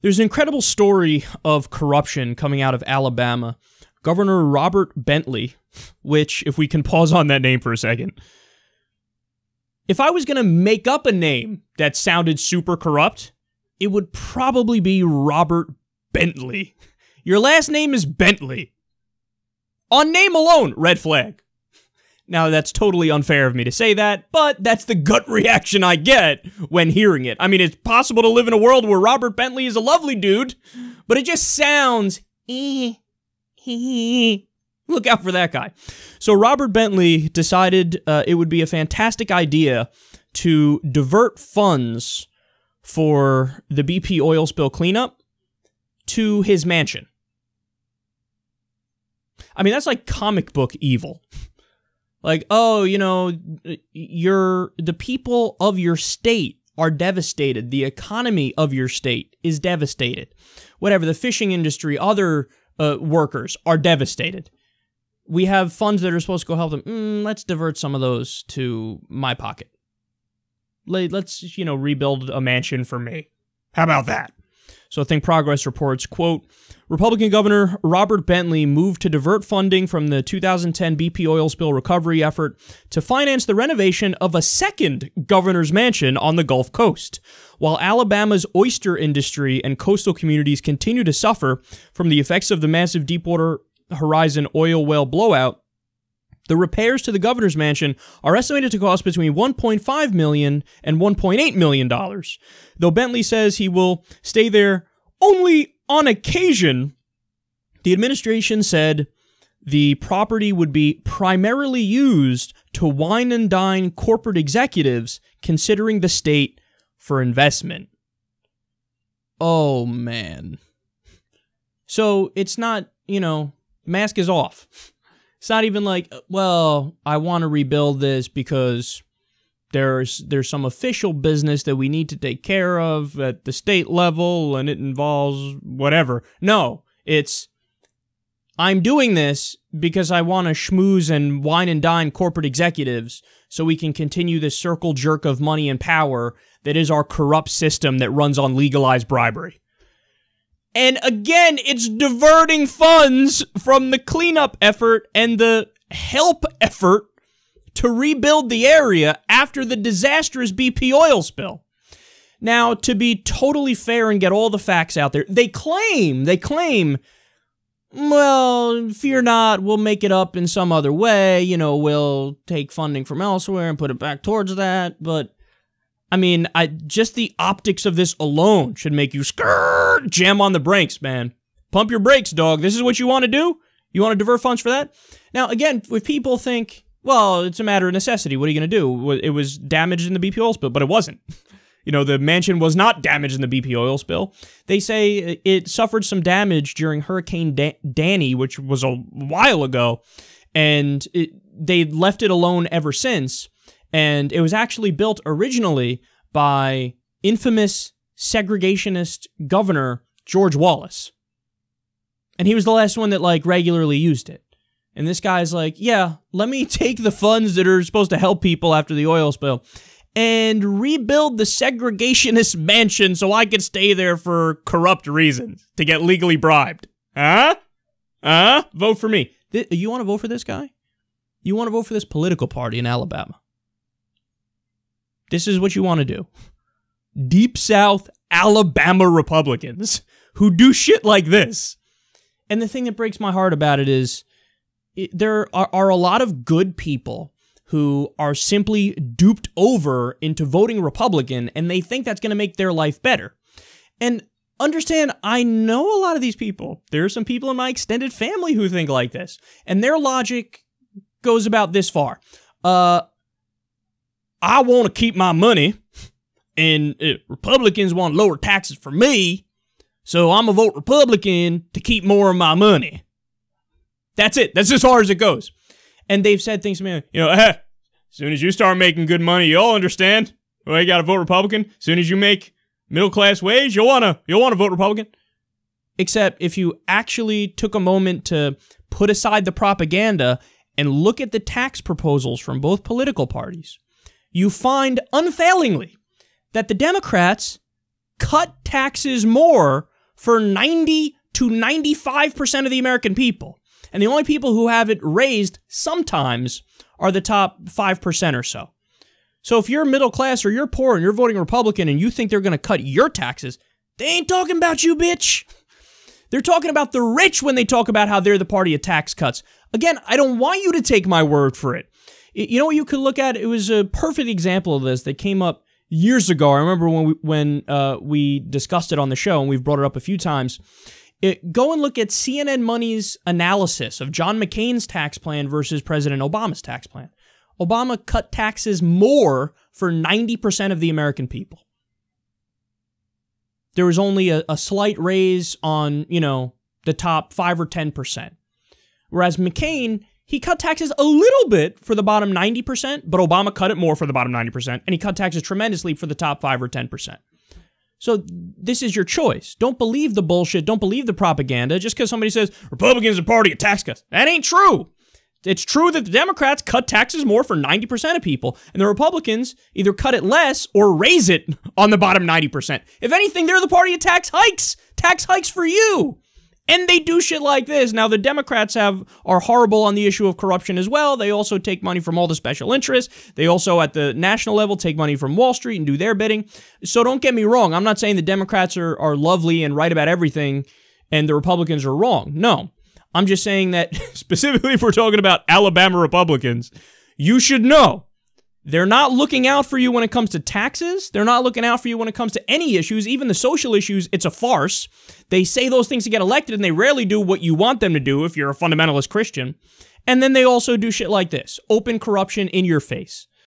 There's an incredible story of corruption coming out of Alabama. Governor Robert Bentley, which, if we can pause on that name for a second, if I was going to make up a name that sounded super corrupt, it would probably be Robert Bentley. Your last name is Bentley. On name alone, red flag. Now, that's totally unfair of me to say that, but that's the gut reaction I get when hearing it. I mean, it's possible to live in a world where Robert Bentley is a lovely dude, but it just sounds... Look out for that guy. So Robert Bentley decided it would be a fantastic idea to divert funds for the BP oil spill cleanup to his mansion. I mean, that's like comic book evil. Like, oh, you know, the people of your state are devastated. The economy of your state is devastated. Whatever, the fishing industry, other workers are devastated. We have funds that are supposed to go help them. Let's divert some of those to my pocket. Let's, you know, rebuild a mansion for me. How about that? So Think Progress reports, quote, Republican Governor Robert Bentley moved to divert funding from the 2010 BP oil spill recovery effort to finance the renovation of a second governor's mansion on the Gulf Coast. While Alabama's oyster industry and coastal communities continue to suffer from the effects of the massive Deepwater Horizon oil well blowout, the repairs to the governor's mansion are estimated to cost between $1.5 million and $1.8 million, though Bentley says he will stay there only on occasion. The administration said the property would be primarily used to wine and dine corporate executives considering the state for investment. Oh, man. So it's not, you know, mask is off. It's not even like, well, I want to rebuild this because there's some official business that we need to take care of at the state level and it involves whatever. No, it's, I'm doing this because I want to schmooze and wine and dine corporate executives so we can continue this circle jerk of money and power that is our corrupt system that runs on legalized bribery. And again, it's diverting funds from the cleanup effort and the help effort to rebuild the area after the disastrous BP oil spill. Now, to be totally fair and get all the facts out there, they claim, well, fear not, we'll make it up in some other way, you know, we'll take funding from elsewhere and put it back towards that, but I mean, just the optics of this alone should make you jam on the brakes, man. Pump your brakes, dog. This is what you want to do? You want to divert funds for that? Now, again, if people think, well, it's a matter of necessity, what are you going to do? It was damaged in the BP oil spill, but it wasn't. You know, the mansion was not damaged in the BP oil spill. They say it suffered some damage during Hurricane Danny, which was a while ago, and they left it alone ever since. And it was actually built originally by infamous segregationist governor George Wallace. And he was the last one that, like, regularly used it. And this guy's like, yeah, let me take the funds that are supposed to help people after the oil spill and rebuild the segregationist mansion so I could stay there for corrupt reasons, to get legally bribed. Huh? Vote for me. You want to vote for this guy? You want to vote for this political party in Alabama? This is what you want to do. Deep South Alabama Republicans who do shit like this. And the thing that breaks my heart about it is there are a lot of good people who are simply duped over into voting Republican, and they think that's going to make their life better. And understand, I know a lot of these people. There are some people in my extended family who think like this. And their logic goes about this far. I want to keep my money, and Republicans want lower taxes for me, so I'm going to vote Republican to keep more of my money. That's it. That's as far as it goes. And they've said things to me, you know, as soon as you start making good money, you'll understand. Well, you got to vote Republican. As soon as you make middle-class wage, you'll want to vote Republican. Except if you actually took a moment to put aside the propaganda and look at the tax proposals from both political parties, you find unfailingly that the Democrats cut taxes more for 90 to 95% of the American people. And the only people who have it raised sometimes are the top 5% or so. So if you're middle class or you're poor and you're voting Republican and you think they're going to cut your taxes, they ain't talking about you, bitch. They're talking about the rich when they talk about how they're the party of tax cuts. Again, I don't want you to take my word for it. You know what you could look at? It was a perfect example of this that came up years ago. I remember when we discussed it on the show, and we've brought it up a few times. Go and look at CNN Money's analysis of John McCain's tax plan versus President Obama's tax plan. Obama cut taxes more for 90% of the American people. There was only a slight raise on, the top 5 or 10%. Whereas McCain, he cut taxes a little bit for the bottom 90%, but Obama cut it more for the bottom 90%, and he cut taxes tremendously for the top 5 or 10%. So this is your choice. Don't believe the bullshit. Don't believe the propaganda just because somebody says Republicans are party of tax cuts. That ain't true. It's true that the Democrats cut taxes more for 90% of people, and the Republicans either cut it less or raise it on the bottom 90%. If anything, they're the party of tax hikes. Tax hikes for you. And they do shit like this. Now, the Democrats are horrible on the issue of corruption as well. They also take money from all the special interests. They also, at the national level, take money from Wall Street and do their bidding. So don't get me wrong. I'm not saying the Democrats are lovely and right about everything and the Republicans are wrong. No. I'm just saying that, specifically if we're talking about Alabama Republicans, you should know they're not looking out for you when it comes to taxes. They're not looking out for you when it comes to any issues, even the social issues. It's a farce. They say those things to get elected, and they rarely do what you want them to do if you're a fundamentalist Christian. And then they also do shit like this. Open corruption in your face.